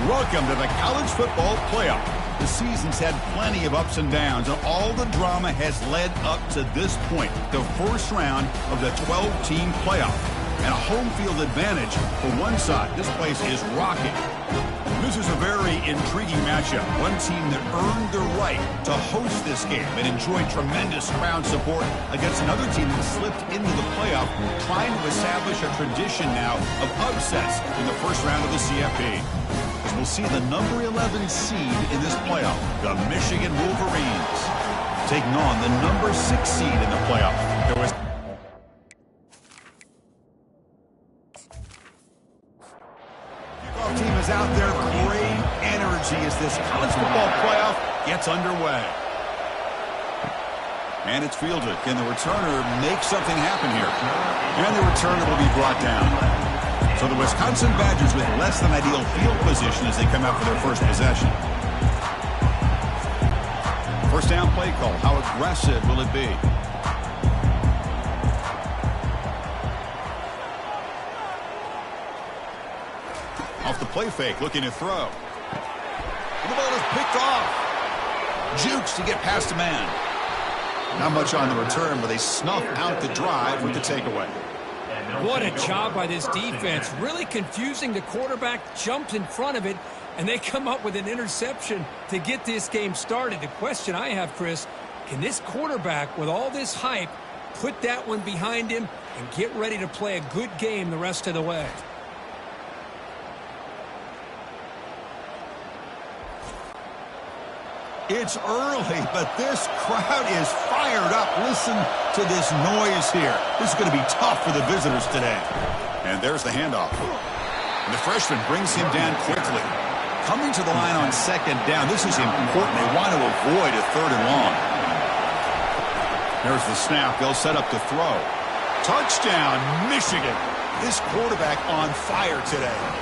Welcome to the college football playoff. The season's had plenty of ups and downs, and all the drama has led up to this point, the first round of the 12-team playoff. And a home field advantage for one side. This place is rocking. This is a very intriguing matchup. One team that earned the right to host this game and enjoyed tremendous crowd support against another team that slipped into the playoff, trying to establish a tradition now of upsets in the first round of the CFP. As we'll see the number 11 seed in this playoff, the Michigan Wolverines, taking on the number 6 seed in the playoff. There was team is out there. Great energy as this college football playoff gets underway. And it's fielded. Can the returner make something happen here? And the returner will be brought down. So the Wisconsin Badgers with less than ideal field position as they come out for their first possession. First down play call. How aggressive will it be? Off the play fake, looking to throw. And the ball is picked off. Jukes to get past a man. Not much on the return, but they snuff out the drive with the takeaway. What a job by this defense. Really confusing the quarterback, jumped in front of it, and they come up with an interception to get this game started. The question I have, Chris, can this quarterback, with all this hype, put that one behind him and get ready to play a good game the rest of the way? It's early, but this crowd is fired up. Listen to this noise here. This is going to be tough for the visitors today. And there's the handoff. And the freshman brings him down quickly. Coming to the line on second down. This is important. They want to avoid a third and long. There's the snap. They'll set up to throw. Touchdown, Michigan. This quarterback on fire today.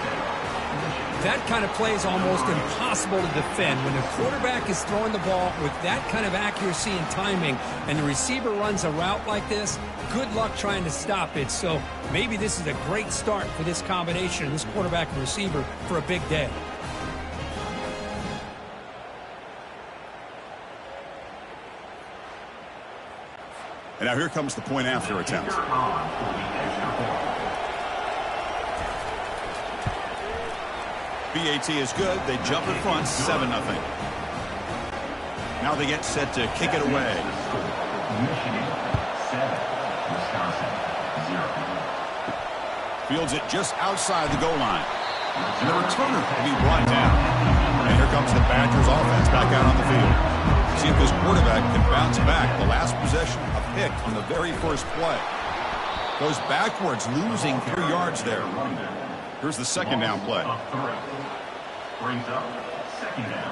That kind of play is almost impossible to defend. When the quarterback is throwing the ball with that kind of accuracy and timing, and the receiver runs a route like this, good luck trying to stop it. So maybe this is a great start for this combination, this quarterback and receiver, for a big day. And now here comes the point after attempt. BAT is good. They jump in front, 7-0. Now they get set to kick it away. Michigan 7, Wisconsin 0. Fields it just outside the goal line. And the returner will be brought down. And here comes the Badgers offense back out on the field. See if this quarterback can bounce back. The last possession, a pick on the very first play. Goes backwards, losing 3 yards there. Here's the second down play. Brings up second down.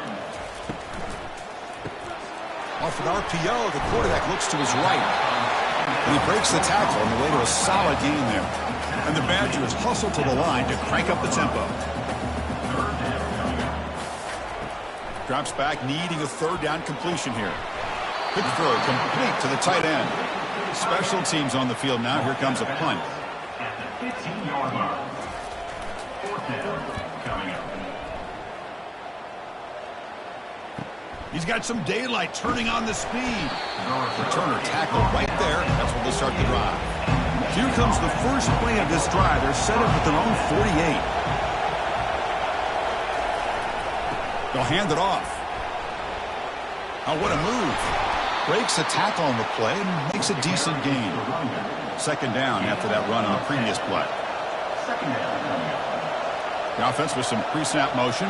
Off an RPO, the quarterback looks to his right. And he breaks the tackle on the way to a solid gain there. And the Badgers hustle to the line to crank up the tempo. Drops back, needing a third down completion here. Quick throw, complete to the tight end. Special teams on the field now. Here comes a punt. At the 15-yard line. Fourth down coming up. He's got some daylight turning on the speed. Returner tackle right there. That's where they'll start the drive. Here comes the first play of this drive. They're set up at their own 48. They'll hand it off. Oh, what a move. Breaks a tackle on the play and makes a decent gain. Second down after that run on the previous play. Second down. The offense with some pre-snap motion.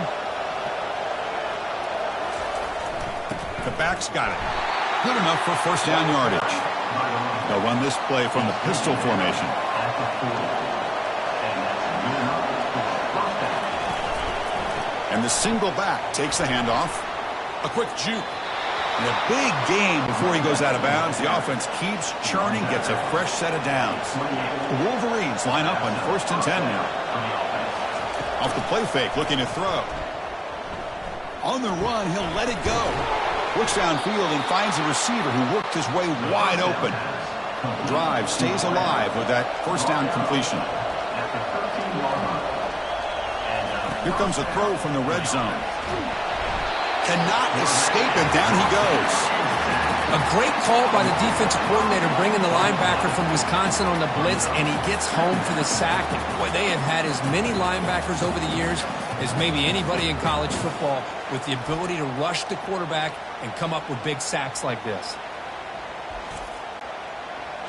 The back's got it. Good enough for first down yardage. They'll run this play from the pistol formation. And the single back takes the handoff. A quick juke. And a big gain before he goes out of bounds. The offense keeps churning, gets a fresh set of downs. The Wolverines line up on 1st and 10 now. Off the play fake, looking to throw. On the run, he'll let it go. Looks downfield and finds a receiver who worked his way wide open. The drive stays alive with that first down completion. Here comes a throw from the red zone. Cannot escape, and down he goes. A great call by the defensive coordinator bringing the linebacker from Wisconsin on the blitz, and he gets home for the sack. Boy, they have had as many linebackers over the years as maybe anybody in college football with the ability to rush the quarterback and come up with big sacks like this.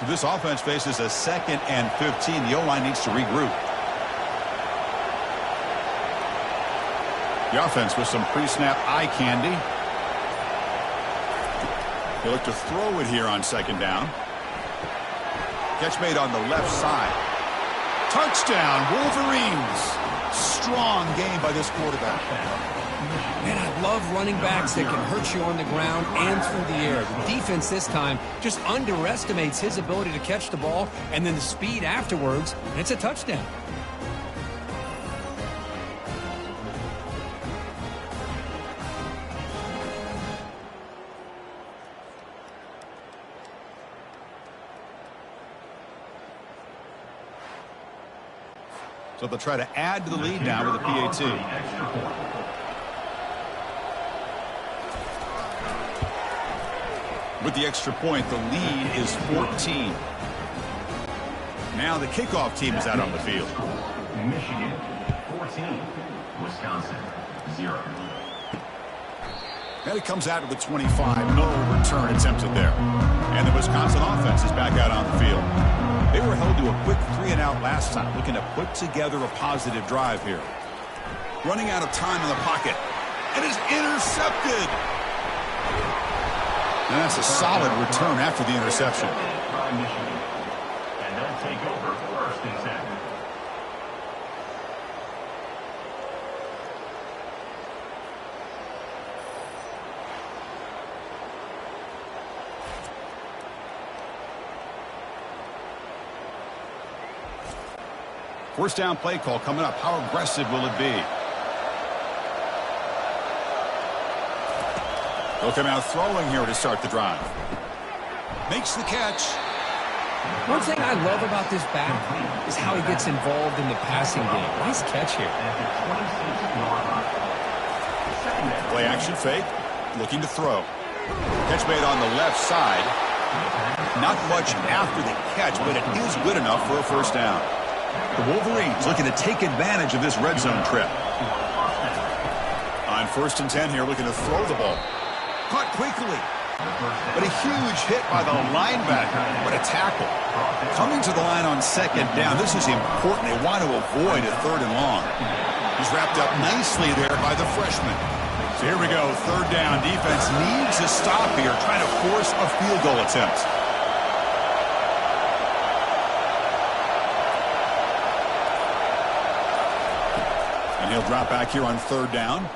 So this offense faces a 2nd and 15. The O-line needs to regroup. The offense with some pre-snap eye candy. They look to throw it here on 2nd down. Catch made on the left side. Touchdown, Wolverines. Strong game by this quarterback. Man, I love running backs that can hurt you on the ground and through the air. The defense this time just underestimates his ability to catch the ball and then the speed afterwards, and it's a touchdown. So they'll try to add to the lead now with a PAT. With the extra point, the lead is 14. Now the kickoff team is out on the field. Michigan 14, Wisconsin 0. And it comes out to the 25. No return attempted there. And the Wisconsin offense is back out on the field. They were held to a quick 3-and-out last time, looking to put together a positive drive here. Running out of time in the pocket. And is intercepted. And that's a solid return after the interception. And they'll take over 1st and 10. First down play call coming up. How aggressive will it be? They'll come out throwing here to start the drive. Makes the catch. One thing I love about this back is how he gets involved in the passing game. Nice catch here. Play action fake. Looking to throw. Catch made on the left side. Not much after the catch, but it is good enough for a first down. The Wolverines looking to take advantage of this red zone trip. On 1st and 10 here, looking to throw the ball. Caught quickly. But a huge hit by the linebacker. What a tackle. Coming to the line on 2nd down. This is important. They want to avoid a 3rd and long. He's wrapped up nicely there by the freshman. So here we go. 3rd down. Defense needs a stop here, trying to force a field goal attempt. He'll drop back here on 3rd down.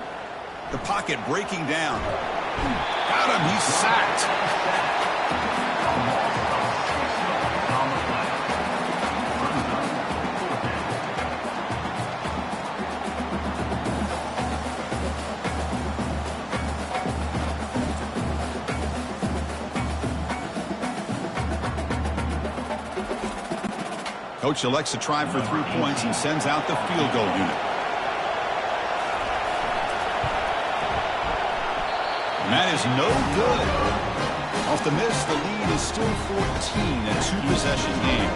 The pocket breaking down. Got him. He's sacked. Coach elects to try for 3 points and sends out the field goal unit. And that is no good. Off the miss, the lead is still 14, a 2-possession game.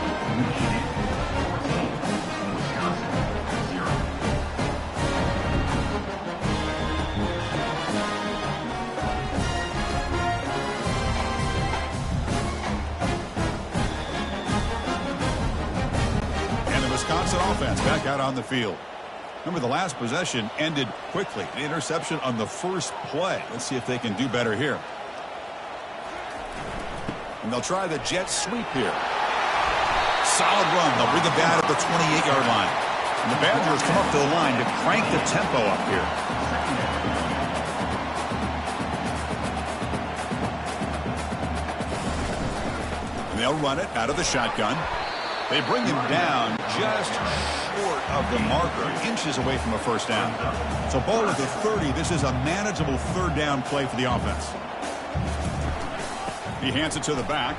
And the Wisconsin offense back out on the field. Remember, the last possession ended quickly. An interception on the first play. Let's see if they can do better here. And they'll try the jet sweep here. Solid run. They'll bring it back at the 28-yard line. And the Badgers come up to the line to crank the tempo up here. And they'll run it out of the shotgun. They bring him down just short of the marker, inches away from a first down. So ball at the 30. This is a manageable 3rd down play for the offense. He hands it to the back.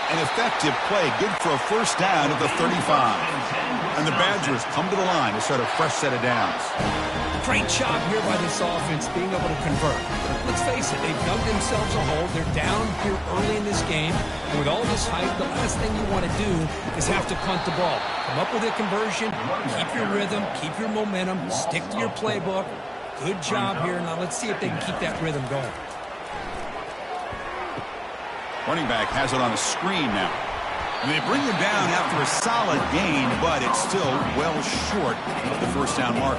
An effective play, good for a first down at the 35. And the Badgers come to the line to start a fresh set of downs. Great job here by this offense being able to convert. Let's face it, they've dug themselves a hole. They're down here early in this game. And with all this hype, the last thing you want to do is have to punt the ball. Come up with a conversion, keep your rhythm, keep your momentum, stick to your playbook. Good job here. Now let's see if they can keep that rhythm going. Running back has it on a screen now. And they bring him down after a solid gain, but it's still well short of the first down marker.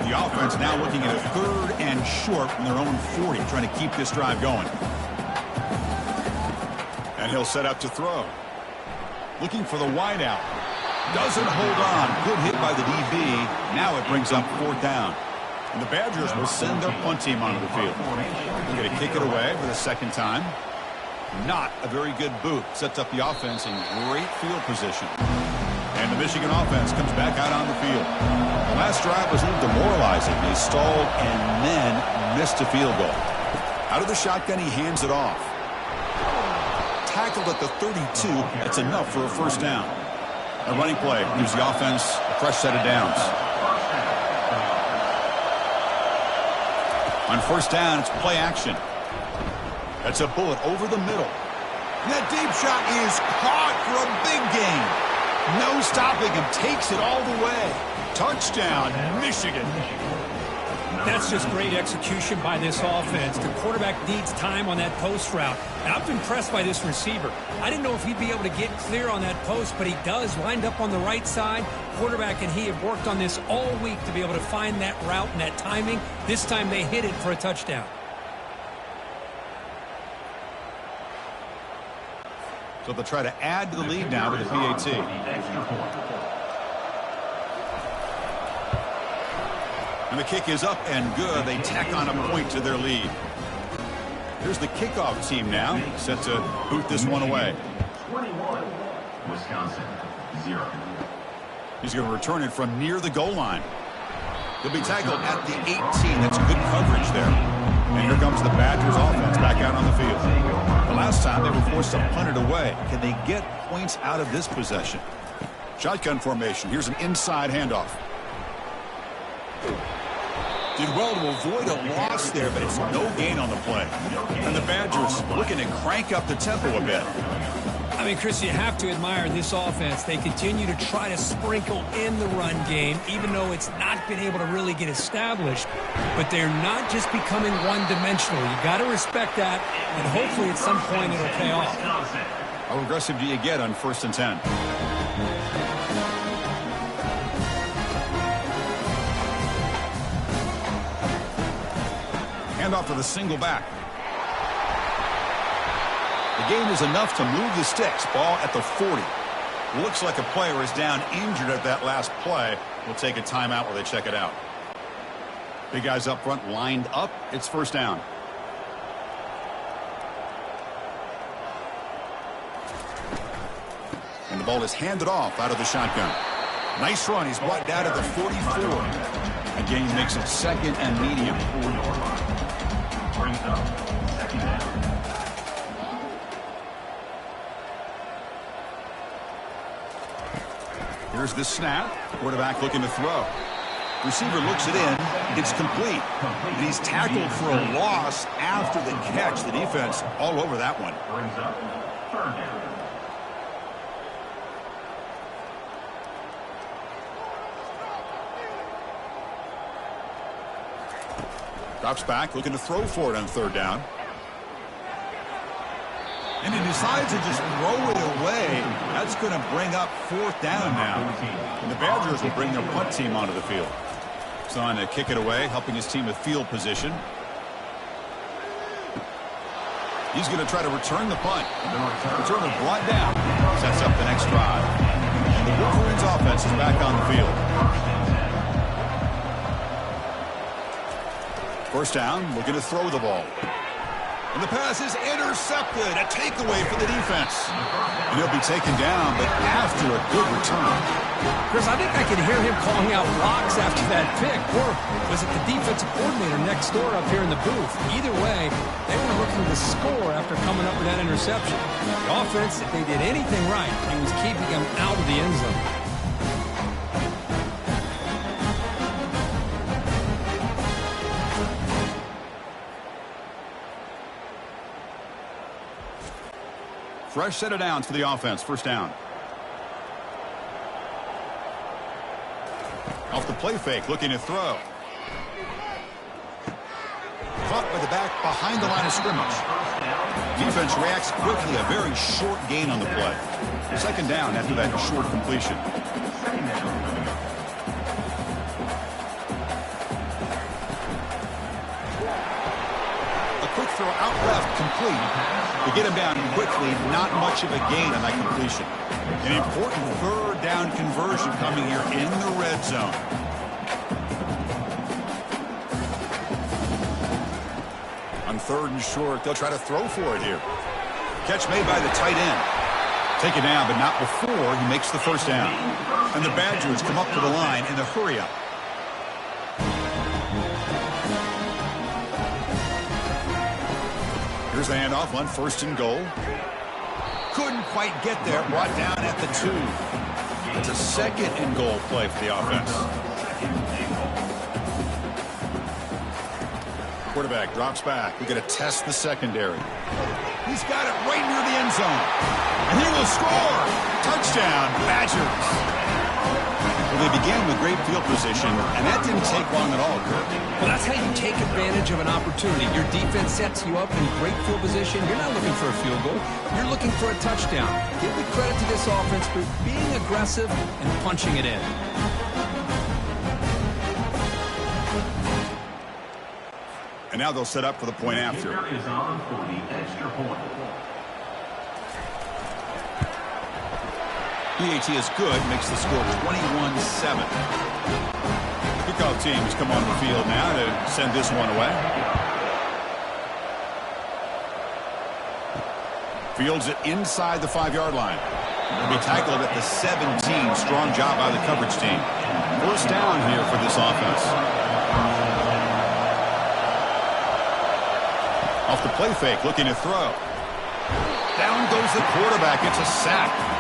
The offense now looking at a 3rd and short from their own 40, trying to keep this drive going. And he'll set up to throw. Looking for the wideout. Doesn't hold on. Good hit by the DB. Now it brings up 4th down. And the Badgers will send their punt team onto the field. They're going to kick it away for the 2nd time. Not a very good boot. Sets up the offense in great field position. And the Michigan offense comes back out on the field. The last drive was a little demoralizing. They stalled and then missed a field goal. Out of the shotgun, he hands it off. Tackled at the 32. That's enough for a first down. A running play gives the offense a fresh set of downs. On first down, it's play action. That's a bullet over the middle. And that deep shot is caught for a big gain. No stopping him. Takes it all the way. Touchdown, Michigan. That's just great execution by this offense. The quarterback needs time on that post route. And I'm impressed by this receiver. I didn't know if he'd be able to get clear on that post, but he does. Lined up on the right side. Quarterback and he have worked on this all week to be able to find that route and that timing. This time they hit it for a touchdown. So they'll try to add to the lead now with the PAT. And the kick is up and good. They tack on a point to their lead. Here's the kickoff team now, set to boot this one away. 21, Wisconsin, 0. He's going to return it from near the goal line. He'll be tackled at the 18. That's good coverage there. And here comes the Badgers offense back out on the field. The last time they were forced to punt it away. Can they get points out of this possession? Shotgun formation. Here's an inside handoff. Did well to avoid a loss there, but it's no gain on the play. And the Badgers looking to crank up the tempo a bit. I mean, Chris, you have to admire this offense. They continue to try to sprinkle in the run game, even though it's not been able to really get established. But they're not just becoming one-dimensional. You got to respect that, and hopefully at some point it'll pay off. How aggressive do you get on 1st and 10? Hand off to the single back. The gain is enough to move the sticks. Ball at the 40. Looks like a player is down injured at that last play. We'll take a timeout while they check it out. Big guys up front lined up. It's first down. And the ball is handed off out of the shotgun. Nice run. He's brought down to the 44. The gain makes it 2nd and medium. Brings up 2nd down. Here's the snap. Quarterback looking to throw. Receiver looks it in. It's complete. And he's tackled for a loss after the catch. The defense all over that one. Brings up 3rd down. Drops back, looking to throw for it on 3rd down. And he decides to just throw it away. That's going to bring up 4th down now. And the Badgers will bring their punt team onto the field. He's on to kick it away, helping his team with field position. He's going to try to return the punt. Returner brought down. Sets up the next drive. And the Wolverines offense is back on the field. First down, looking to throw the ball. And the pass is intercepted. A takeaway for the defense. And he'll be taken down, but after a good return. Chris, I think I can hear him calling out blocks after that pick. Or was it the defensive coordinator next door up here in the booth? Either way, they were looking the score after coming up with that interception. The offense, if they did anything right, it was keeping them out of the end zone. Fresh set of downs for the offense. First down. Off the play fake, looking to throw. Caught by the back behind the line of scrimmage. Defense reacts quickly. A very short gain on the play. Second down after that short completion. A quick throw out left, complete. To get him down quickly, not much of a gain on that completion. An important third down conversion coming here in the red zone. On third and short, they'll try to throw for it here. Catch made by the tight end. Take it down, but not before he makes the first down. And the Badgers come up to the line in the hurry-up. Here's the handoff on first and goal. Couldn't quite get there. Brought down at the 2. It's a second and goal play for the offense. Quarterback drops back. We're going to test the secondary. He's got it right near the end zone. And he will score. Touchdown, Badgers. Well, they began with great field position, and that didn't take long at all, Kirk. Well, that's how you take advantage of an opportunity. Your defense sets you up in great field position. You're not looking for a field goal. You're looking for a touchdown. Give the credit to this offense for being aggressive and punching it in. And now they'll set up for the point after. Is on for the extra point. PAT is good, makes the score 21-7. Kickoff teams come on the field now to send this one away. Fields it inside the 5-yard line. He'll be tackled at the 17. Strong job by the coverage team. First down here for this offense. Off the play fake, looking to throw. Down goes the quarterback. It's a sack.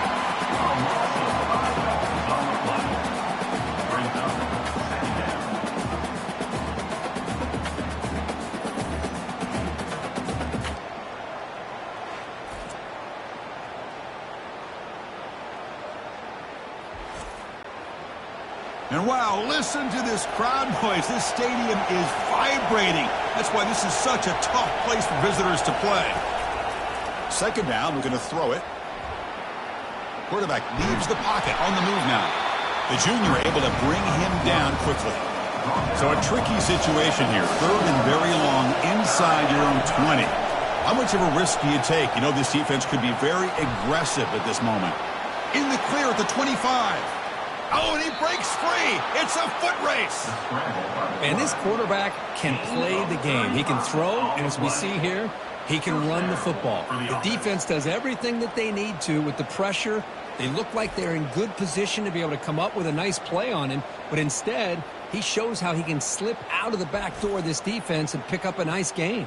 And wow, listen to this crowd noise. This stadium is vibrating. That's why this is such a tough place for visitors to play. Second down, we're going to throw it. Quarterback leaves the pocket on the move now. The junior able to bring him down quickly. So a tricky situation here. Third and very long inside your own 20. How much of a risk do you take? You know this defense could be very aggressive at this moment. In the clear at the 25. Oh, and he breaks free. It's a foot race. And this quarterback can play the game. He can throw, and as we see here, he can run the football. The defense does everything that they need to with the pressure. They look like they're in good position to be able to come up with a nice play on him, but instead, he shows how he can slip out of the back door of this defense and pick up a nice gain.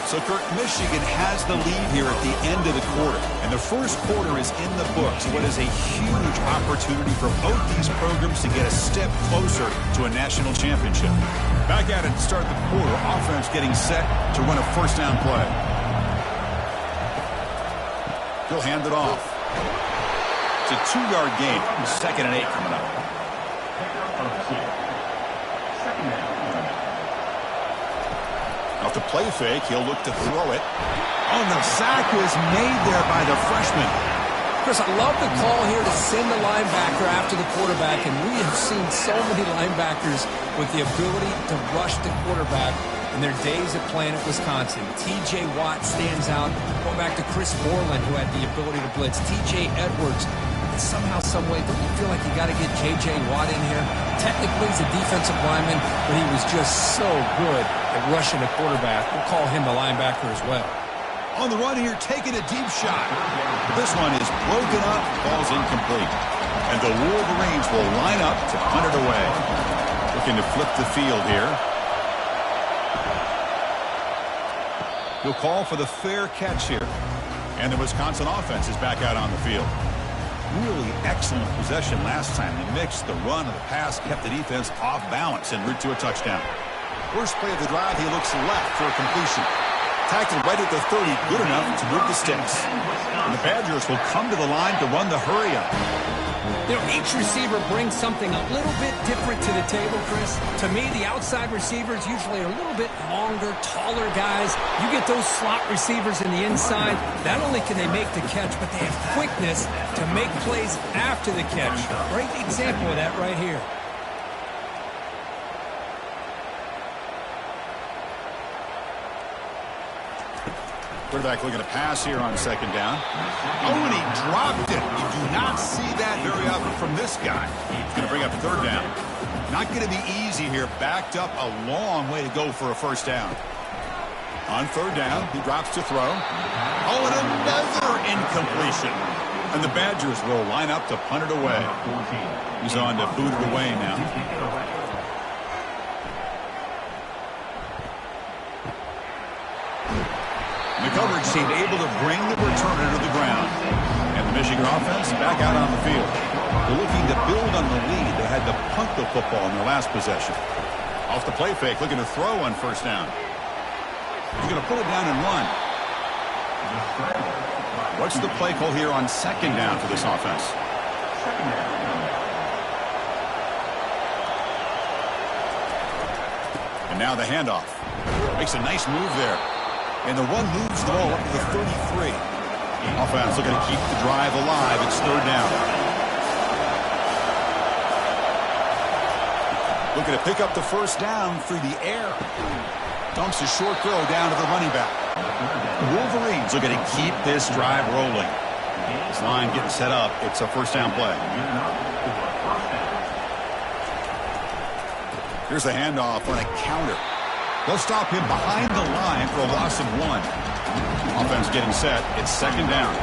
So, Kirk, Michigan has the lead here at the end of the quarter. And the first quarter is in the books. What is a huge opportunity for both these programs to get a step closer to a national championship. Back at it to start the quarter. Offense getting set to run a first down play. He'll hand it off. It's a 2-yard gain. Second and 8 coming up. Off the play fake, he'll look to throw it. Oh, and the sack is made there by the freshman. Chris, I love the call here to send the linebacker after the quarterback, and we have seen so many linebackers with the ability to rush the quarterback in their days of playing at Wisconsin. T.J. Watt stands out. Going back to Chris Borland, who had the ability to blitz. T.J. Edwards. And somehow, some way, don't you feel like you got to get J.J. Watt in here? Technically, he's a defensive lineman, but he was just so good at rushing the quarterback. We'll call him the linebacker as well. On the run here, taking a deep shot. This one is broken up, ball's incomplete. And the Wolverines will line up to punt it away. looking to flip the field here. He'll call for the fair catch here. And the Wisconsin offense is back out on the field. Really excellent possession last time. The mix, the run, and the pass kept the defense off balance en route to a touchdown. First play of the drive, he looks left for a completion. Tackled right at the 30, good enough to move the sticks. And the Badgers will come to the line to run the hurry-up. You know, each receiver brings something a little bit different to the table, Chris. To me, the outside receivers usually are a little bit longer, taller guys. You get those slot receivers in the inside. Not only can they make the catch, but they have quickness to make plays after the catch. Great example of that right here. Quarterback looking to pass here on second down. Oh, and he dropped it. You do not see that very often from this guy. He's going to bring up third down. Not going to be easy here. Backed up a long way to go for a first down. On third down, he drops to throw. Oh, and another incompletion. And the Badgers will line up to punt it away. He's on to boot it away now. The coverage seemed able to bring the returner to the ground. And the Michigan offense back out on the field. They're looking to build on the lead. They had to punt the football in their last possession. Off the play fake, looking to throw on first down. He's going to put it down and run. What's the play call here on second down for this offense? And now the handoff. Makes a nice move there. And the run moves the ball up to the 33. Offense looking to keep the drive alive. It's third down. Looking to pick up the first down through the air. Dumps a short throw down to the running back. Wolverines looking to keep this drive rolling. This line getting set up. It's a first down play. Here's the handoff on a counter. They'll stop him behind the line for a loss of 1. Offense getting set. It's second down.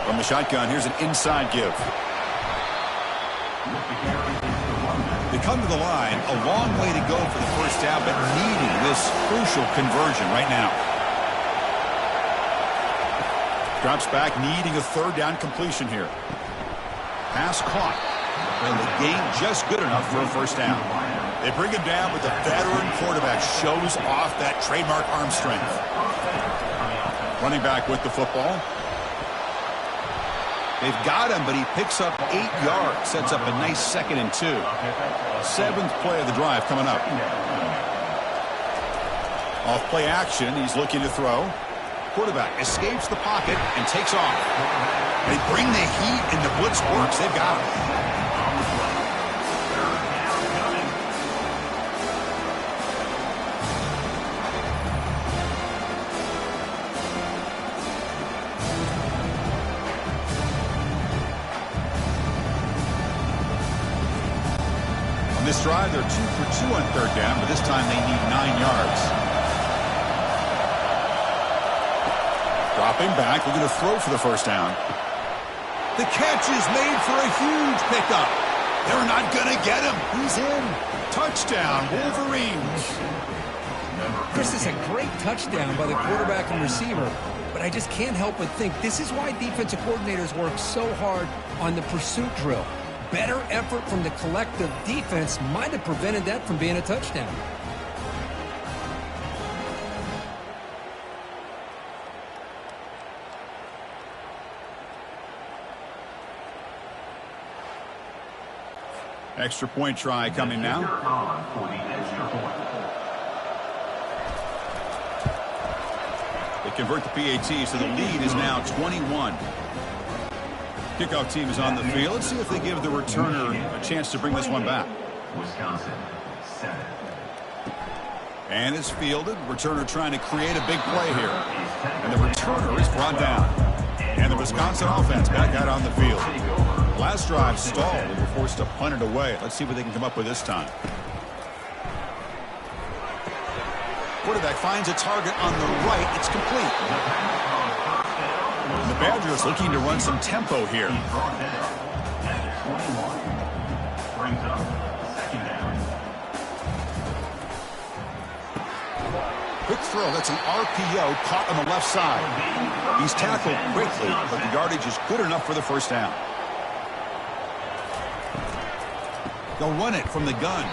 From the shotgun, here's an inside give. They come to the line. A long way to go for the first down, but needing this crucial conversion right now. Drops back, needing a third down completion here. Pass caught. And the gain just good enough for a first down. They bring him down, but the veteran quarterback shows off that trademark arm strength. Running back with the football. They've got him, but he picks up 8 yards. Sets up a nice 2nd and 2. 7th play of the drive coming up. Off play action, he's looking to throw. Quarterback escapes the pocket and takes off. They bring the heat and the blitz works. They've got him. This drive, they're 2 for 2 on third down, but this time they need 9 yards. Dropping back, looking to throw for the first down. The catch is made for a huge pickup. They're not going to get him. He's in. Touchdown, Wolverines. Chris, is a great touchdown by the quarterback and receiver, but I just can't help but think this is why defensive coordinators work so hard on the pursuit drill. Better effort from the collective defense might have prevented that from being a touchdown. Extra point try coming now. They convert the PAT, so the lead is now 21. Kickoff team is on the field. Let's see if they give the returner a chance to bring this one back. Wisconsin, 7. And it's fielded. Returner trying to create a big play here. And the returner is brought down. And the Wisconsin offense back out on the field. Last drive stalled and were forced to punt it away. Let's see what they can come up with this time. Quarterback finds a target on the right. It's complete. And the Badgers looking to run some tempo here. throw. That's an RPO caught on the left side. He's tackled quickly, but the yardage is good enough for the first down. They'll run it from the gun.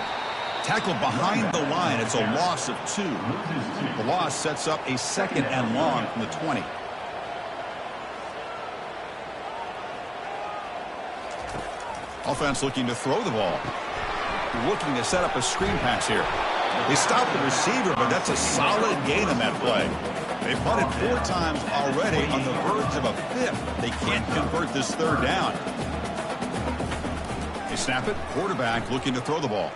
Tackled behind the line. It's a loss of 2. The loss sets up a 2nd and long from the 20. Offense looking to throw the ball. Looking to set up a screen pass here. They stopped the receiver, but that's a solid gain on that play. They've punted 4 times already, on the verge of a 5th. They can't convert this 3rd down. They snap it. Quarterback looking to throw the ball.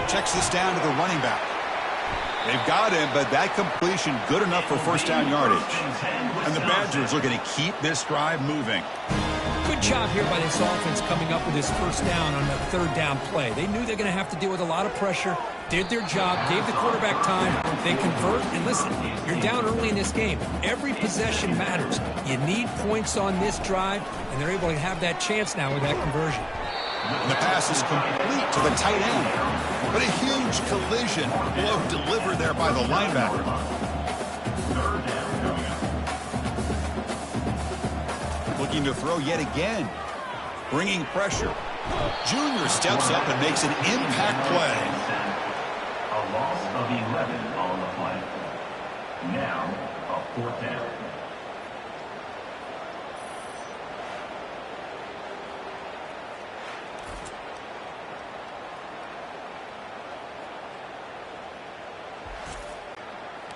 Checks this down to the running back. They've got him, but that completion good enough for first down yardage. And the Badgers are going to keep this drive moving. Good job here by this offense coming up with this first down on the 3rd down play. They knew they're going to have to deal with a lot of pressure, did their job, gave the quarterback time. They convert, and listen, you're down early in this game. Every possession matters. You need points on this drive, and they're able to have that chance now with that conversion. And the pass is complete to the tight end. But a huge collision blow delivered there by the linebacker. Looking to throw yet again. Bringing pressure. Junior steps up and makes an impact play. A loss of 11 on the play. Now, a 4th down.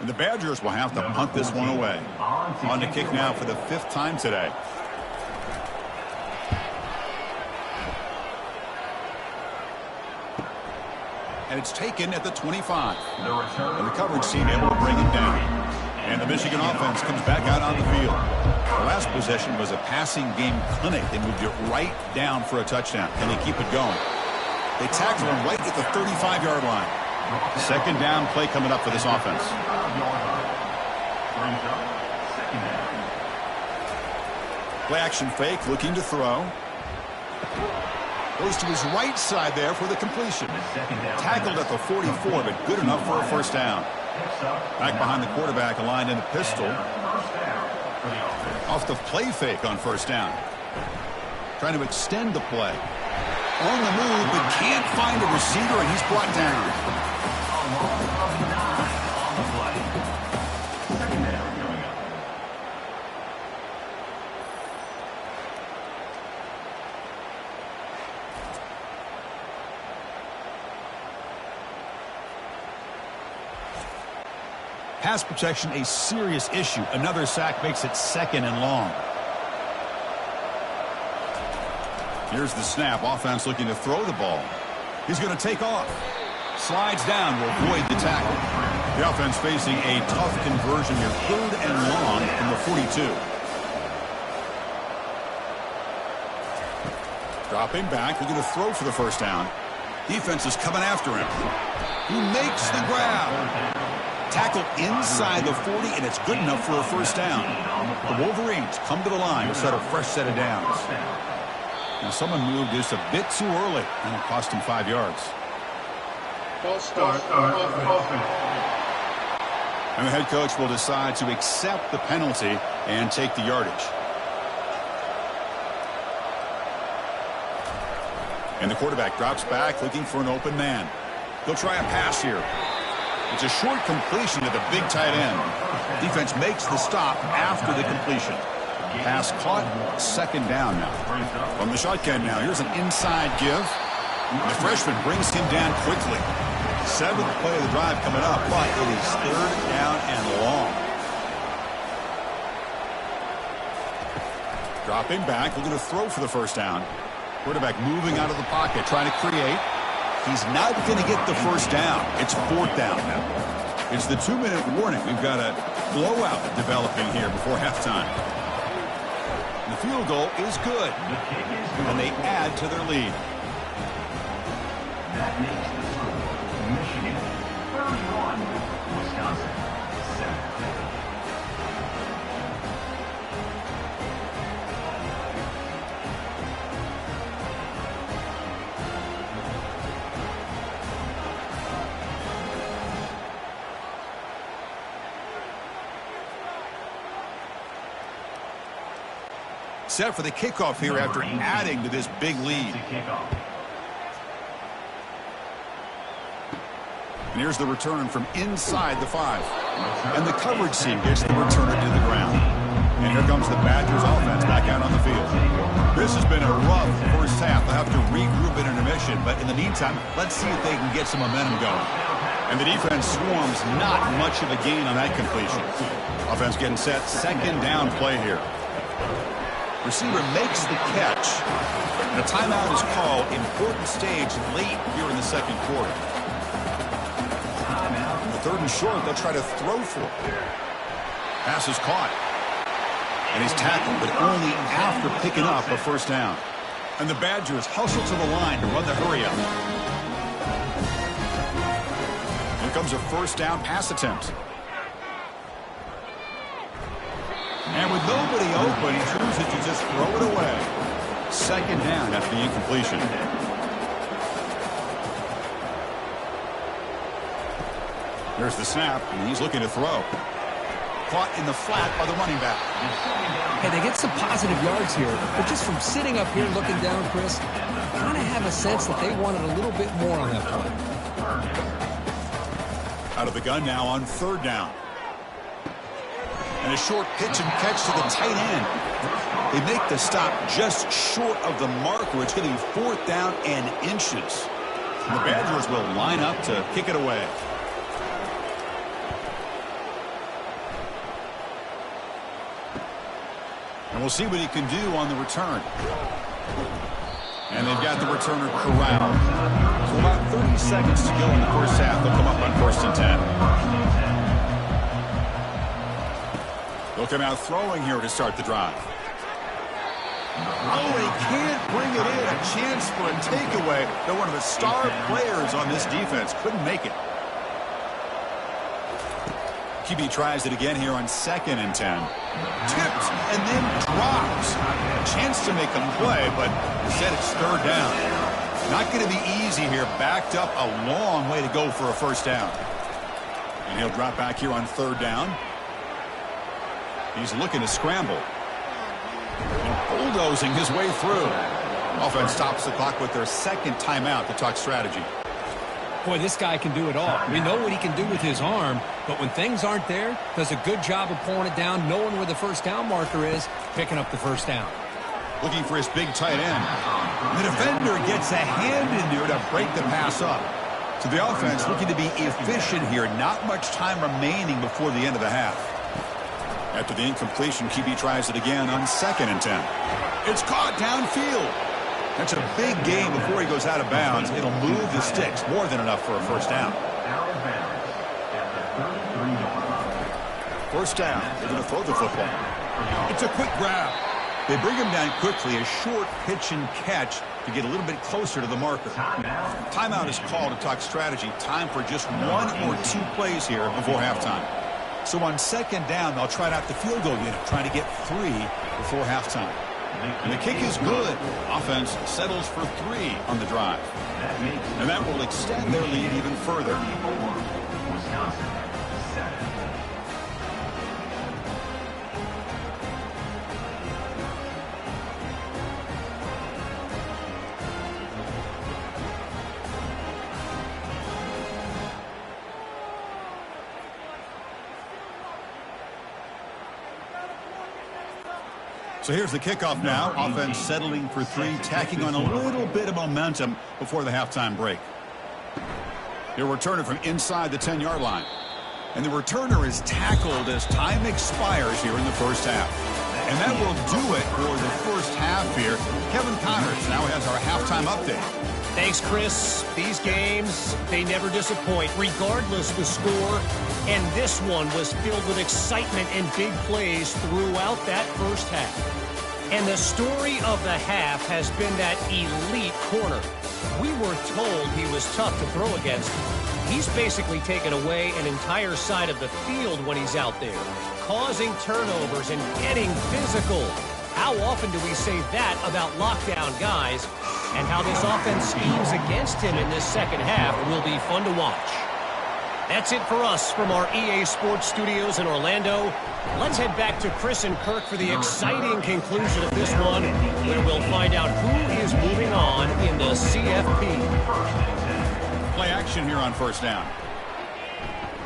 And the Badgers will have to punt this one away. On the kick now for the 5th time today. And it's taken at the 25. And the coverage team able to bring it down. And the Michigan offense comes back out on the field. The last possession was a passing game clinic. They moved it right down for a touchdown. And they keep it going. They tackle him right at the 35-yard line. 2nd down play coming up for this offense. Play action fake, looking to throw. Goes to his right side there for the completion. Tackled at the 44, but good enough for a first down. Back behind the quarterback, aligned in the pistol. Off the play fake on first down. Trying to extend the play. On the move, but can't find a receiver, and he's brought down. Pass protection, a serious issue. Another sack makes it 2nd and long. Here's the snap. Offense looking to throw the ball. He's going to take off. Slides down, will avoid the tackle. The offense facing a tough conversion here. 3rd and long from the 42. Dropping back, looking to throw for the first down. Defense is coming after him. He makes the grab. Tackle inside the 40, and it's good enough for a first down. The Wolverines come to the line to set a fresh set of downs. Now someone moved just a bit too early, and it cost him 5 yards. False start. And the head coach will decide to accept the penalty and take the yardage. And the quarterback drops back, looking for an open man. He'll try a pass here. It's a short completion to the big tight end. Defense makes the stop after the completion. Pass caught, 2nd down now. From the shotgun now, here's an inside give. The freshman brings him down quickly. 7th play of the drive coming up, but it is 3rd down and long. Dropping back, looking to throw for the first down. Quarterback moving out of the pocket, trying to create. He's not going to get the first down. It's 4th down now. It's the 2-minute warning. We've got a blowout developing here before halftime. The field goal is good, and they add to their lead. That makes the score Michigan 31, Wisconsin 7. set for the kickoff here after adding to this big lead. And here's the return from inside the 5. And the coverage team gets the returner to the ground. And here comes the Badgers offense back out on the field. This has been a rough first half. They'll have to regroup at intermission. But in the meantime, let's see if they can get some momentum going. And the defense swarms, not much of a gain on that completion. Offense getting set, second down play here. Receiver makes the catch. And a timeout is called. Important stage late here in the second quarter. The 3rd and short, they'll try to throw for it. Pass is caught. And he's tackled, but only after picking up a first down. And the Badgers hustle to the line to run the hurry up. Here comes a first down pass attempt. And with nobody open, he chooses to just throw it away. Second down after the incompletion. There's the snap, and he's looking to throw. Caught in the flat by the running back. Hey, they get some positive yards here, but just from sitting up here looking down, Chris, I kind of have a sense that they wanted a little bit more on that play. Out of the gun now on 3rd down. And a short pitch and catch to the tight end. They make the stop just short of the marker. It's getting 4th down and inches. And the Badgers will line up to kick it away. And we'll see what he can do on the return. And they've got the returner corralled. So about 30 seconds to go in the first half. They'll come up on 1st and 10. They'll come out throwing here to start the drive. Oh, he can't bring it in. A chance for a takeaway. They're one of the star players on this defense. Couldn't make it. QB tries it again here on 2nd and 10. Tipped and then drops. A chance to make a play, but instead it's 3rd down. Not going to be easy here. Backed up a long way to go for a first down. And he'll drop back here on 3rd down. He's looking to scramble. And bulldozing his way through. Offense stops the clock with their 2nd timeout to talk strategy. Boy, this guy can do it all. We know what he can do with his arm, but when things aren't there, does a good job of pulling it down, knowing where the first down marker is, picking up the first down. Looking for his big tight end. The defender gets a hand in there to break the pass up. So the offense looking to be efficient here. Not much time remaining before the end of the half. After the incompletion, QB tries it again on 2nd and 10. It's caught downfield. That's a big gain before he goes out of bounds. It'll move the sticks. More than enough for a first down. First down. They're going to throw the football. It's a quick grab. They bring him down quickly. A short pitch and catch to get a little bit closer to the marker. Timeout is called to talk strategy. Time for just 1 or 2 plays here before halftime. So on 2nd down, they'll try out the field goal unit, trying to get 3 before halftime. And the kick is good. Offense settles for 3 on the drive. And that will extend their lead even further. So here's the kickoff now. Offense settling for 3, tacking on a little bit of momentum before the halftime break. He'll return it from inside the 10-yard line. And the returner is tackled as time expires here in the first half. And that will do it for the first half here. Kevin Connors now has our halftime update. Thanks, Chris. These games, they never disappoint, regardless the score. And this one was filled with excitement and big plays throughout that first half. And the story of the half has been that elite corner. We were told he was tough to throw against. He's basically taken away an entire side of the field when he's out there, causing turnovers and getting physical. How often do we say that about lockdown guys? And how this offense schemes against him in this second half will be fun to watch. That's it for us from our EA Sports Studios in Orlando. Let's head back to Chris and Kirk for the exciting conclusion of this one, where we'll find out who is moving on in the CFP. Play action here on first down.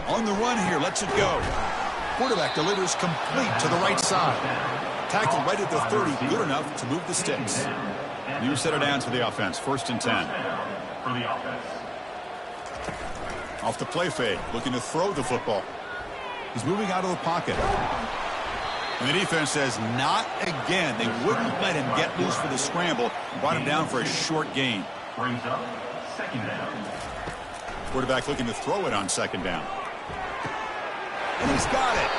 On the run here, lets it go. Quarterback delivers complete to the right side. Tackled right at the 30, good enough to move the sticks. New set of downs for the offense, 1st and 10. For the offense. Off the play fake, looking to throw the football. He's moving out of the pocket. And the defense says, not again. They wouldn't let him get loose for the scramble. Brought him down for a short gain. Brings up 2nd down. Quarterback looking to throw it on 2nd down. And he's got it.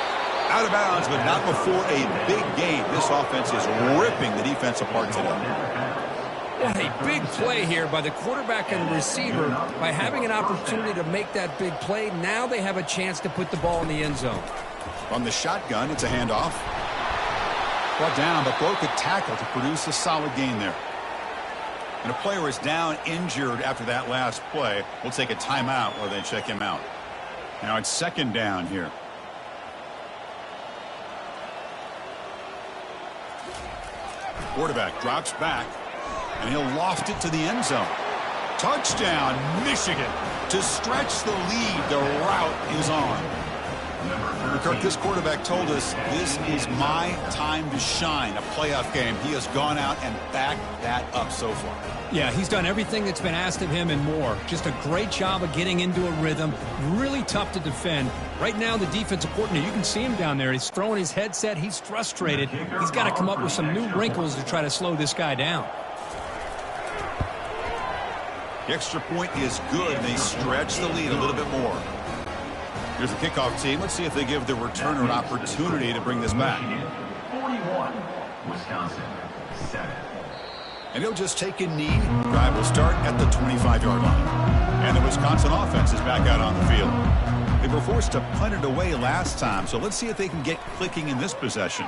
Out of bounds, but not before a big gain. This offense is ripping the defense apart today. What a big play here by the quarterback and the receiver. By having an opportunity to make that big play, now they have a chance to put the ball in the end zone. From the shotgun, it's a handoff. Brought down, but broke a tackle to produce a solid gain there. And a player is down injured after that last play. We'll take a timeout while they check him out. Now it's 2nd down here. Quarterback drops back, and he'll loft it to the end zone. Touchdown, Michigan. To stretch the lead, the route is on. Kirk, this quarterback told us this is my time to shine, a playoff game. He has gone out and backed that up so far. Yeah, he's done everything that's been asked of him and more. Just a great job of getting into a rhythm. Really tough to defend. Right now, the defensive coordinator, you can see him down there. He's throwing his headset. He's frustrated. He's got to come up with some new wrinkles to try to slow this guy down. The extra point is good, and they stretch the lead a little bit more. Here's the kickoff team. Let's see if they give the returner an opportunity to bring this back. 41, Wisconsin, 7. And he'll just take a knee. Drive will start at the 25-yard line. And the Wisconsin offense is back out on the field. They were forced to punt it away last time, so let's see if they can get clicking in this possession.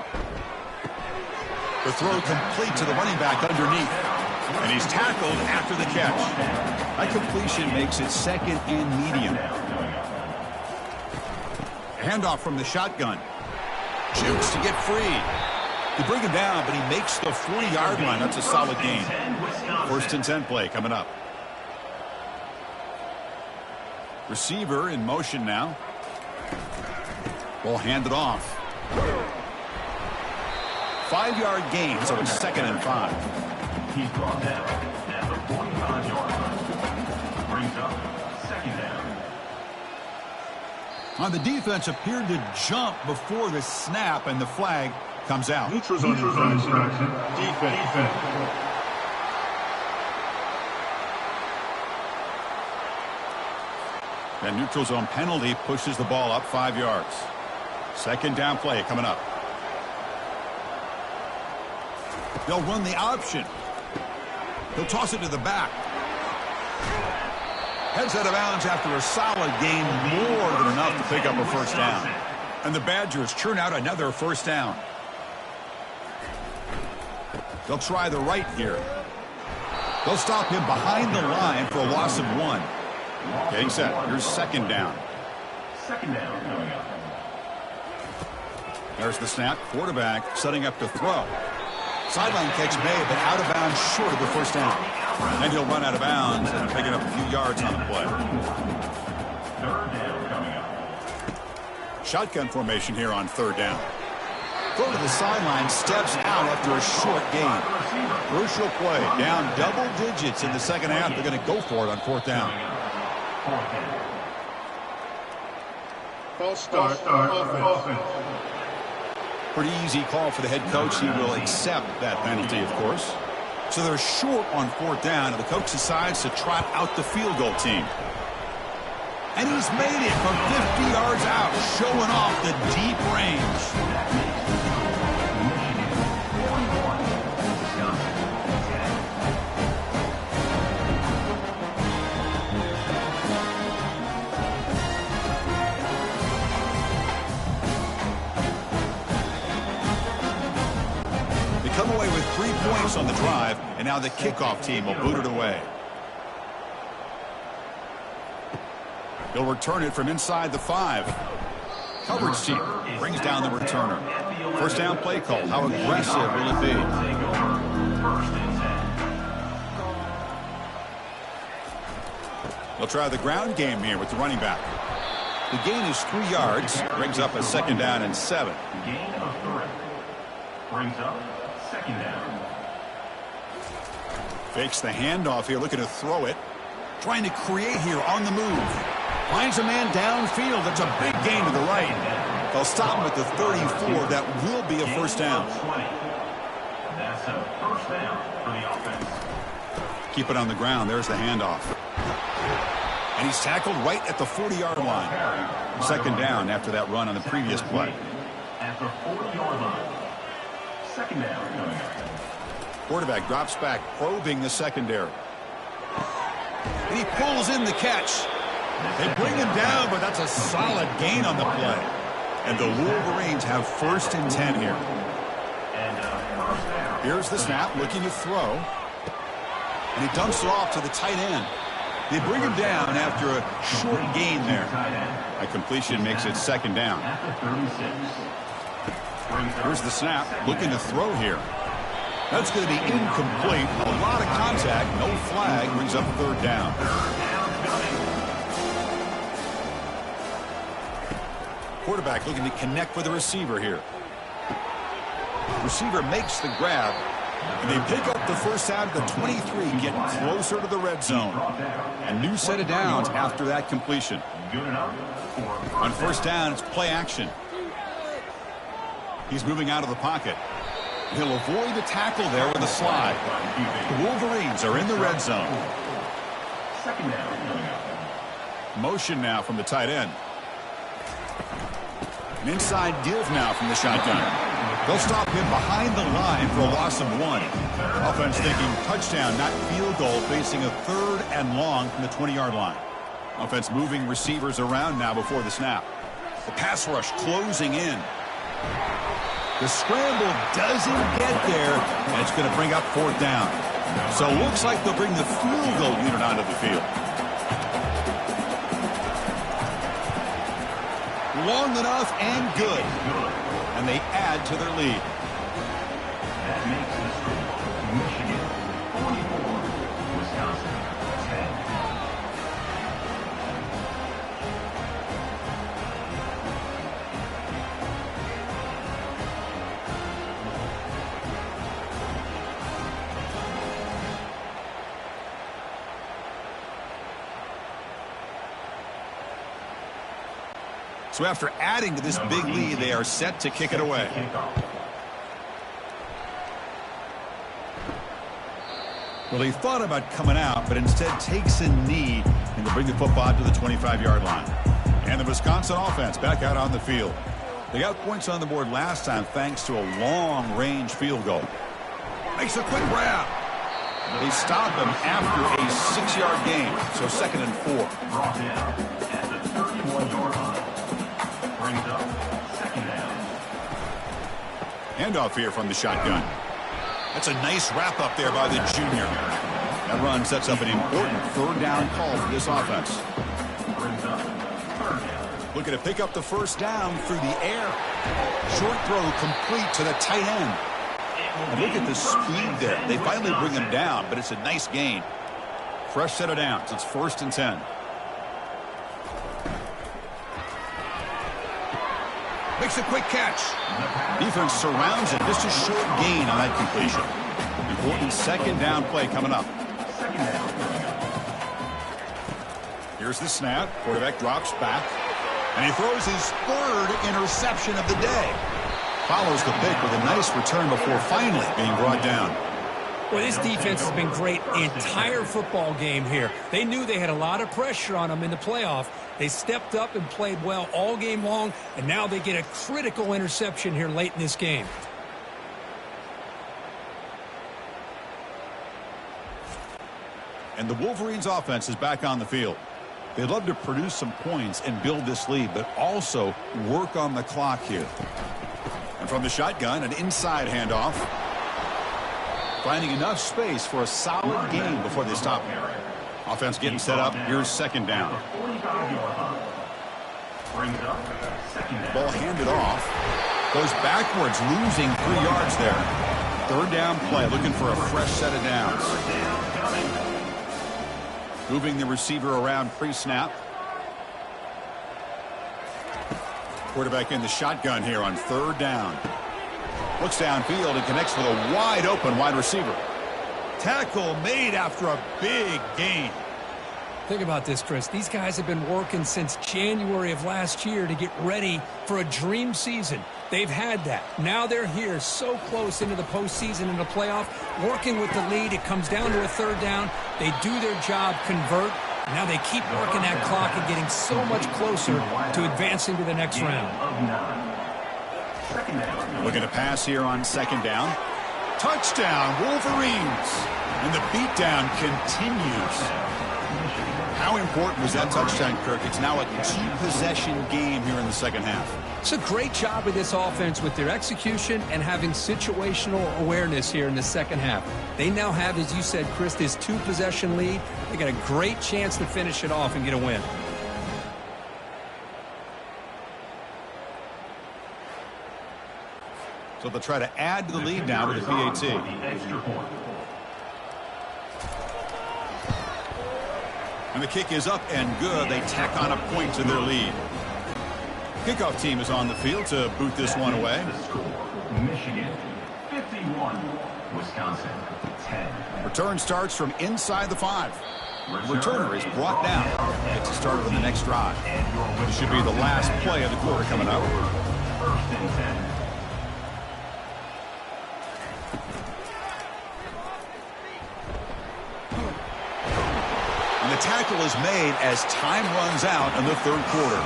The throw complete to the running back underneath. And he's tackled after the catch. That completion makes it 2nd and medium. Handoff from the shotgun. Jukes to get free. They bring him down, but he makes the 40-yard line. That's a solid gain. 1st and 10 play coming up. Receiver in motion now. Ball handed off. 5-yard gain, so it's 2nd and 5. He's brought down at the 45-yard line. Brings up 2nd down. The defense appeared to jump before the snap, and the flag comes out. Neutrals on infraction. Defense. That neutral zone penalty pushes the ball up 5 yards. 2nd down play coming up. They'll run the option. He'll toss it to the back. Heads out of bounds after a solid gain, more than enough to pick up a 1st down. And the Badgers churn out another 1st down. They'll try the right here. They'll stop him behind the line for a loss of 1. Getting set. Here's 2nd down. 2nd down coming up. There's the snap. Quarterback setting up to throw. Sideline catch made, but out of bounds short of the 1st down. And he'll run out of bounds and picking up a few yards on the play. 3rd down coming up. Shotgun formation here on 3rd down. Throw to the sideline, steps out after a short gain. Crucial play, down double digits in the 2nd half. They're going to go for it on 4th down. 4th down. False start. Offense. Pretty easy call for the head coach. He will accept that penalty, of course. So they're short on 4th down, and the coach decides to trot out the field goal team. And he's made it from 50 yards out, showing off the deep range. Come away with 3 points on the drive, and now the kickoff team will boot it away. He'll return it from inside the 5. Coverage team brings down the returner. First down play call. How aggressive will it be? They'll try the ground game here with the running back. The gain is 3 yards. Brings up a 2nd down and 7. Gain of 3. Brings up 2nd down. Fakes the handoff here, looking to throw it. Trying to create here on the move. Finds a man downfield. That's a big gain to the right. They'll stop him at the 34. That will be a first down. That's a first down for the offense. Keep it on the ground. There's the handoff. And he's tackled right at the 40-yard line. 2nd down after that run on the previous play. At the 40-yard line. 2nd down. Quarterback drops back, probing the secondary. And he pulls in the catch. They bring him down, but that's a solid gain on the play. And the Wolverines have 1st and 10 here. Here's the snap, looking to throw. And he dumps it off to the tight end. They bring him down after a short gain there. A completion makes it 2nd down. Here's the snap, looking to throw here. That's going to be incomplete. A lot of contact, no flag, brings up 3rd down. Quarterback looking to connect with the receiver here. Receiver makes the grab, and they pick up the first down at the 23, getting closer to the red zone. A new set of downs after that completion. On 1st down, it's play action. He's moving out of the pocket. He'll avoid the tackle there with a slide. The Wolverines are in the red zone. 2nd down. Motion now from the tight end. An inside give now from the shotgun. They'll stop him behind the line for a loss of 1. Offense thinking touchdown, not field goal, facing a 3rd and long from the 20-yard line. Offense moving receivers around now before the snap. The pass rush closing in. The scramble doesn't get there, and it's going to bring up 4th down. So it looks like they'll bring the field goal unit onto the field. Long enough and good. And they add to their lead. That makes the score Michigan 44, Wisconsin 10. So after adding to this big lead, they are set to kick it away. Well, he thought about coming out, but instead takes a knee and to bring the football to the 25-yard line. And the Wisconsin offense back out on the field. They got points on the board last time thanks to a long-range field goal. Makes a quick grab. They stop him after a 6-yard gain, so 2nd and 4. Brought down at the 31-yard line. Brings up 2nd down. Handoff here from the shotgun. That's a nice wrap-up there by the junior. That run sets up an important 3rd down call for this offense. Brings up 3rd down. Looking to pick up the first down through the air. Short throw complete to the tight end. And look at the speed there. They finally bring him down, but it's a nice gain. Fresh set of downs. It's 1st and 10. Makes a quick catch. Defense surrounds it. Just a short gain on that completion. Important 2nd down play coming up. Here's the snap. Quarterback drops back. And he throws his 3rd interception of the day. Follows the pick with a nice return before finally being brought down. Well, this defense has been great the entire football game here. They knew they had a lot of pressure on them in the playoff. They stepped up and played well all game long, and now they get a critical interception here late in this game. And the Wolverines offense is back on the field. They'd love to produce some points and build this lead, but also work on the clock here. And from the shotgun, an inside handoff. Finding enough space for a solid gain before they stop him. Offense getting set up. Here's second down. Ball handed off. Goes backwards, losing 3 yards there. Third down play, looking for a fresh set of downs. Moving the receiver around pre-snap. Quarterback in the shotgun here on third down. Looks downfield and connects with a wide open wide receiver. Tackle made after a big gain. Think about this, Chris. These guys have been working since January of last year to get ready for a dream season. They've had that. Now they're here so close into the postseason and the playoff, working with the lead. It comes down to a third down. They do their job, convert. Now they keep working that clock and getting so much closer to advancing to the next round. Looking to pass here on second down. Touchdown, Wolverines. And the beatdown continues. How important was that touchdown, Kirk? It's now a 2-possession game here in the second half. It's a great job of this offense with their execution and having situational awareness here in the second half. They now have, as you said, Chris, this 2-possession lead. They got a great chance to finish it off and get a win. So they'll try to add to the lead now with the PAT. And the kick is up and good. They tack on a point to their lead. Kickoff team is on the field to boot this one away. Michigan 51, Wisconsin 10. Return starts from inside the 5. The returner is brought down. Gets started on the next drive. This should be the last play of the quarter coming up. First and 10. And the tackle is made as time runs out in the third quarter.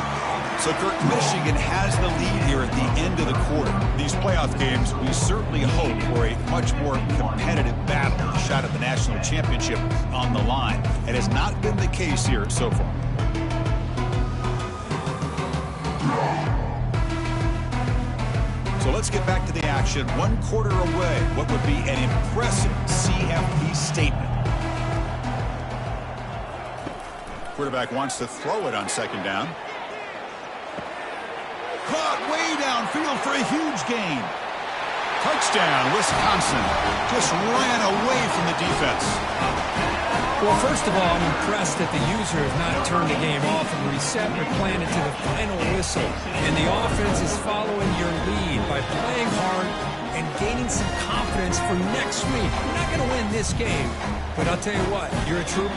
So, Kirk, Michigan has the lead here at the end of the quarter. These playoff games, we certainly hope for a much more competitive battle, a shot at the national championship on the line. It has not been the case here so far. So let's get back to the action. 1 quarter away. What would be an impressive CFP statement? Quarterback wants to throw it on second down. Caught way downfield for a huge gain. Touchdown, Wisconsin. Just ran away from the defense. Well, first of all, I'm impressed that the user has not turned the game off and reset or planned it to the final whistle. And the offense is following your lead by playing hard and gaining some confidence for next week. You're not going to win this game, but I'll tell you what, you're a trooper.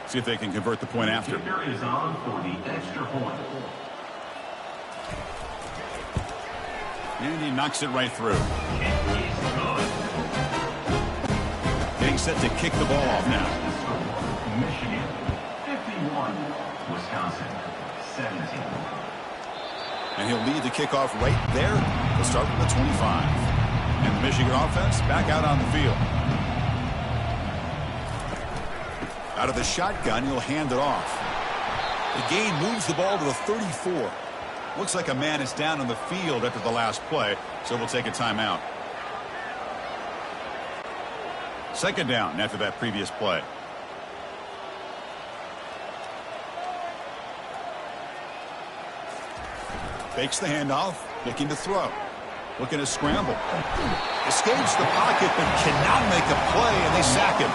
See if they can convert the point after. Kicker is on for the extra point. And he knocks it right through. Getting set to kick the ball off now. Michigan 51, Wisconsin 17. And he'll lead the kickoff right there. He'll start from the 25. And the Michigan offense back out on the field. Out of the shotgun, he'll hand it off. The gain moves the ball to the 34. Looks like a man is down on the field after the last play, so we'll take a timeout. Second down after that previous play. Fakes the handoff, looking to throw. Looking to scramble. Escapes the pocket, but cannot make a play, and they sack him.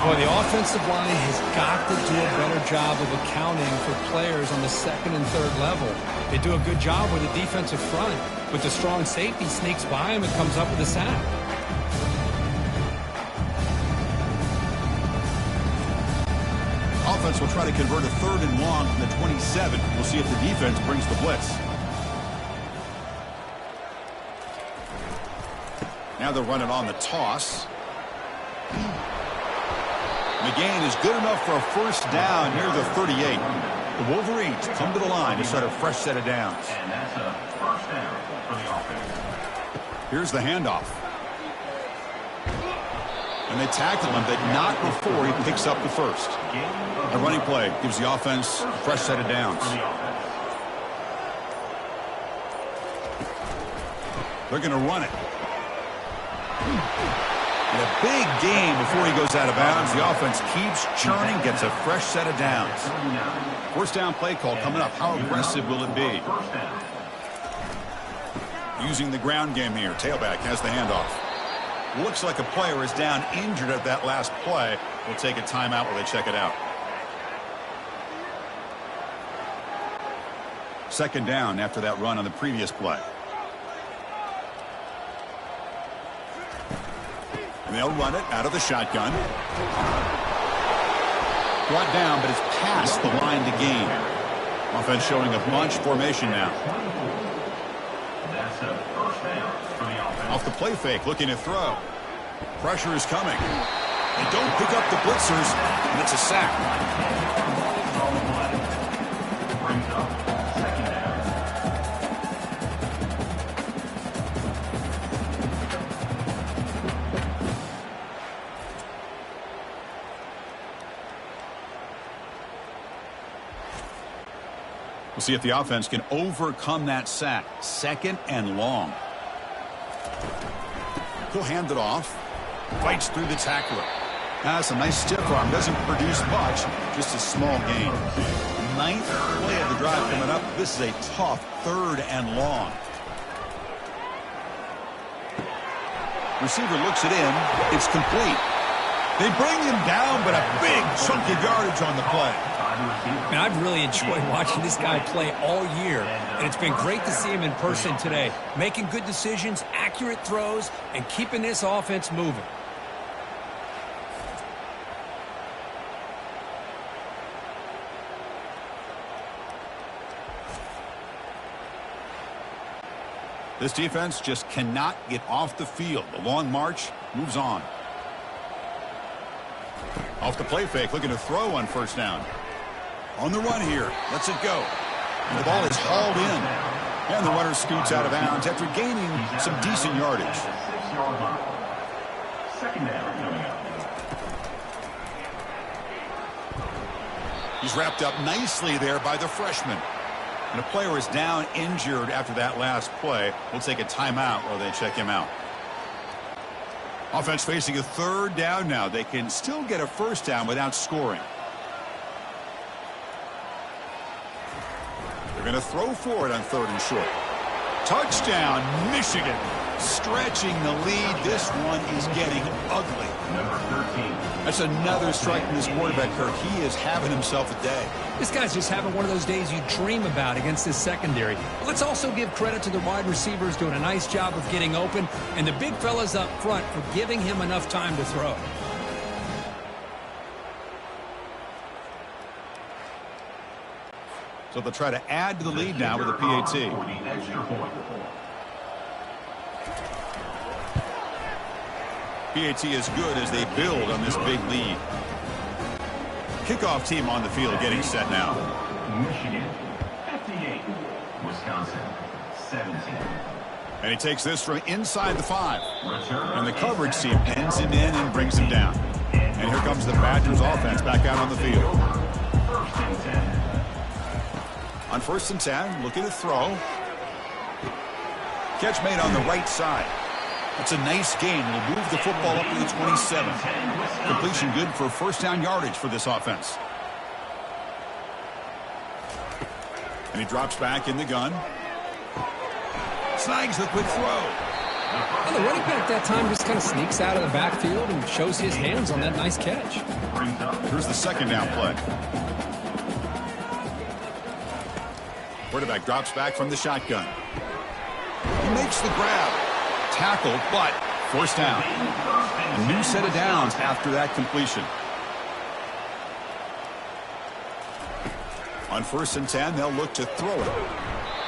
Boy, the offensive line has got to do a better job of accounting for players on the second and third level. They do a good job with the defensive front. With the strong safety, sneaks by him and comes up with a sack. Offense will try to convert a third and long from the 27. We'll see if the defense brings the blitz. Now they'll run it on the toss. The gain is good enough for a first down near the 38. The Wolverines come to the line to start a fresh set of downs. And that's a first down for the offense. Here's the handoff. And they tackle him, but not before he picks up the first. A running play gives the offense a fresh set of downs. They're going to run it. And a big gain before he goes out of bounds. The offense keeps churning, gets a fresh set of downs. First down play call coming up. How aggressive will it be? Using the ground game here. Tailback has the handoff. Looks like a player is down injured at that last play. We'll take a timeout while they check it out. Second down after that run on the previous play. And they'll run it out of the shotgun. Brought down, but it's past the line to gain. Offense showing a bunch formation now. That's a first down for the offense. Off the play fake, looking to throw. Pressure is coming. They don't pick up the blitzers, and it's a sack. On the play. Brings up second down. We'll see if the offense can overcome that sack. Second and long. He'll hand it off. Fights through the tackler. That's a nice stiff arm. Doesn't produce much. Just a small gain. Ninth play of the drive coming up. This is a tough third and long. Receiver looks it in. It's complete. They bring him down, but a big chunk of yardage on the play. Man, I've really enjoyed watching this guy play all year, and it's been great to see him in person today, making good decisions, accurate throws, and keeping this offense moving. This defense just cannot get off the field. The long march moves on. Off the play fake, looking to throw on first down. On the run here, lets it go. And the ball is hauled in. And the runner scoots out of bounds after gaining some decent yardage. 6-yard line. Second down coming up. He's wrapped up nicely there by the freshman. And a player is down injured after that last play. We'll take a timeout while they check him out. Offense facing a third down now. They can still get a first down without scoring. They're going to throw for it on third and short. Touchdown, Michigan. Stretching the lead. This one is getting ugly. Number 13. That's another strike from this quarterback, Kirk. He is having himself a day. This guy's just having one of those days you dream about against this secondary. But let's also give credit to the wide receivers doing a nice job of getting open, and the big fellas up front for giving him enough time to throw. So they'll try to add to the lead now with a PAT. For the extra point. PAT is good as they build on this big lead. Kickoff team on the field getting set now. Michigan 58. Wisconsin 17. And he takes this from inside the 5. Return. And the coverage team pins him in and brings him down. And here comes the Badgers offense back out on the field. First and 10. On first and 10, looking to throw. Catch made on the right side. That's a nice gain. It'll move the football up to the 27. Completion good for first down yardage for this offense. And he drops back in the gun. Snags the quick throw. And the running back that time just kind of sneaks out of the backfield and shows his hands on that nice catch. Here's the second down play. Quarterback drops back from the shotgun. He makes the grab. Tackle, but first down. A new set of downs after that completion. On first and 10, they'll look to throw it.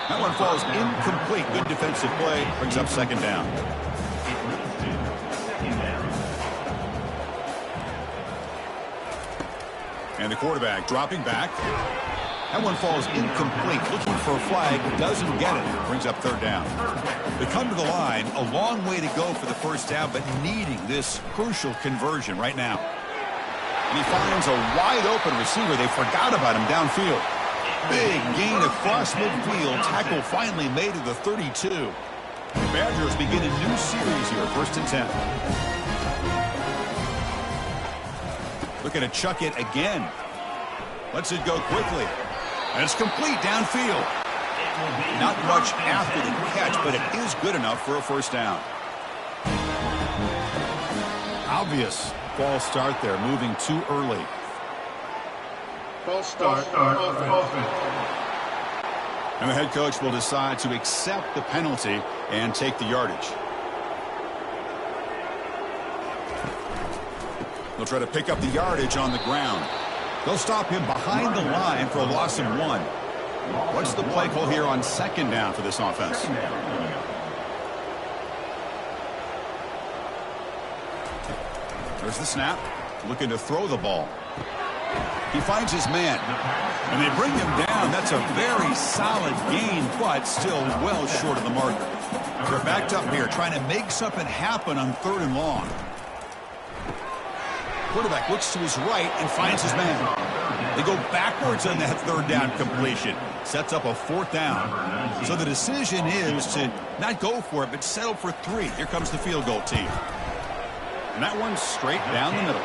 That one falls incomplete. Good defensive play. Brings up second down. And the quarterback dropping back. That one falls incomplete. Looking for a flag. Doesn't get it. Brings up third down. They come to the line. A long way to go for the first down, but needing this crucial conversion right now. And he finds a wide open receiver. They forgot about him downfield. Big gain across midfield. Tackle finally made to the 32. The Badgers begin a new series here, 1st and 10. Looking to chuck it again. Lets it go quickly. And it's complete downfield. Not much after the catch, but it is good enough for a 1st down. Obvious false start there, moving too early. False start. Offense. And the head coach will decide to accept the penalty and take the yardage. They'll try to pick up the yardage on the ground. They'll stop him behind the line for a loss of 1. What's the play call here on 2nd down for this offense? There's the snap. Looking to throw the ball. He finds his man. And they bring him down. That's a very solid gain, but still well short of the marker. They're backed up here, trying to make something happen on 3rd and long. Quarterback looks to his right and finds his man. They go backwards on that 3rd down completion. Sets up a 4th down. So the decision is to not go for it, but settle for 3. Here comes the field goal team. And that one's straight down the middle.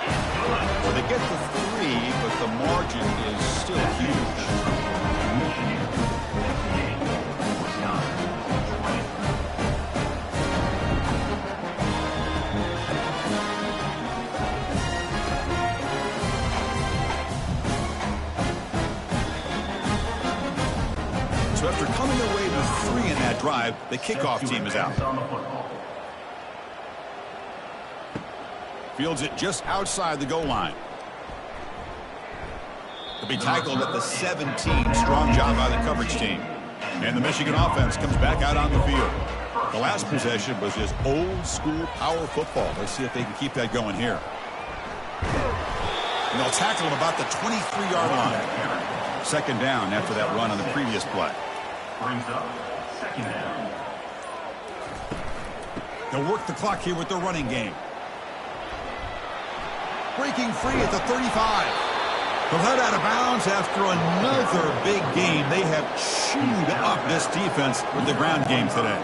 So they get the 3, but the margin is still huge. So after coming away with 3 in that drive, the kickoff team is out. Fields it just outside the goal line. He'll be tackled at the 17. Strong job by the coverage team. And the Michigan offense comes back out on the field. The last possession was just old school power football. Let's see if they can keep that going here. And they'll tackle him about the 23-yard line. 2nd down after that run on the previous play. Brings up 2nd down. They'll work the clock here with the running game. Breaking free at the 35. They'll head out of bounds after another big game. They have chewed up this defense with the ground game today.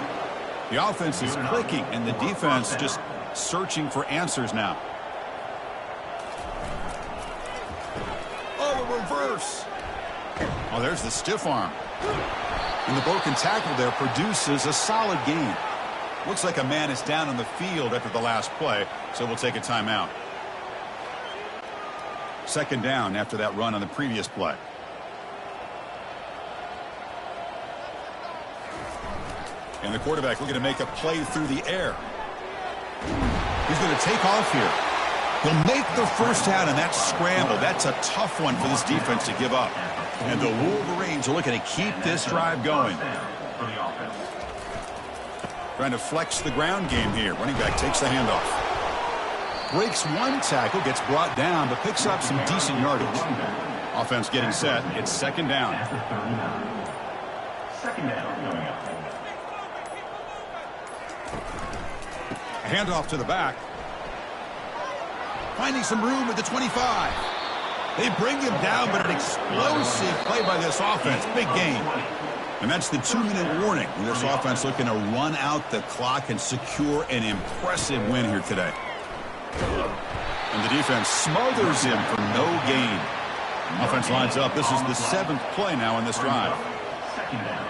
The offense is clicking, and the defense just searching for answers now. Oh, the reverse. Oh, there's the stiff arm. And the broken tackle there produces a solid gain. Looks like a man is down on the field after the last play, so we'll take a timeout. 2nd down after that run on the previous play. And the quarterback looking to make a play through the air. He's going to take off here. He'll make the 1st down in that scramble. That's a tough one for this defense to give up. And the Wolverines are looking to keep this drive going. Trying to flex the ground game here. Running back takes the handoff. Breaks 1 tackle, gets brought down, but picks up some decent yardage. Offense getting set. It's 2nd down. 2nd down coming up. A handoff to the back. Finding some room at the 25. They bring him down, but an explosive play by this offense. Big gain. And that's the 2-minute warning. This offense looking to run out the clock and secure an impressive win here today. And the defense smothers him for no gain. Offense lines up. This is the 7th play now in this drive. 2nd down.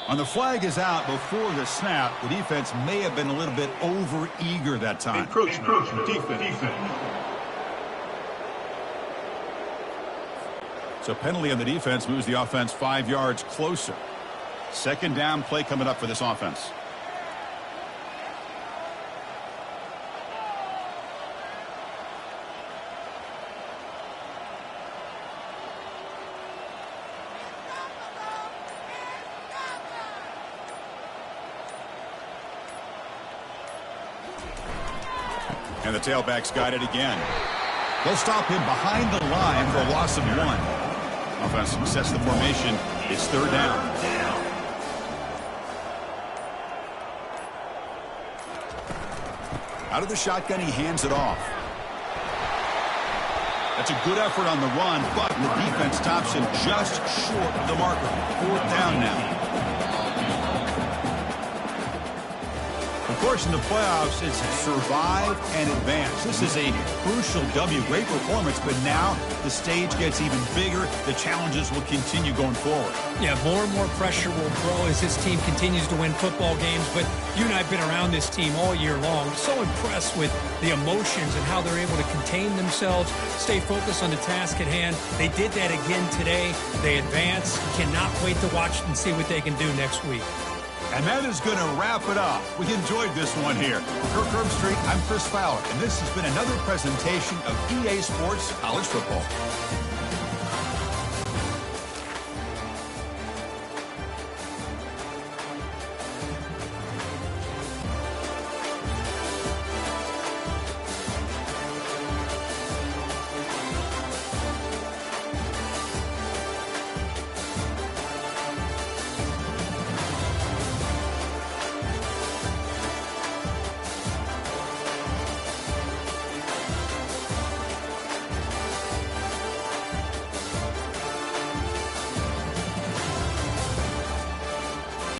On the flag is out before the snap. The defense may have been a little bit over-eager that time. Encroachment. Defense. So penalty on the defense moves the offense 5 yards closer. 2nd down play coming up for this offense. And the tailback's got it again. They'll stop him behind the line for a loss of 1. Offense sets the formation. It's 3rd down. Out of the shotgun, he hands it off. That's a good effort on the run, but the defense stops him just short of the marker. 4th down now. Of course, in the playoffs, it's survive and advance. This is a crucial W. Great performance, but now the stage gets even bigger. The challenges will continue going forward. Yeah, more and more pressure will grow as this team continues to win football games, but you and I have been around this team all year long. So impressed with the emotions and how they're able to contain themselves, stay focused on the task at hand. They did that again today. They advance. Cannot wait to watch and see what they can do next week. And that is going to wrap it up. We enjoyed this one here. Kirk Herbstreit, I'm Chris Fowler, and this has been another presentation of EA Sports College Football.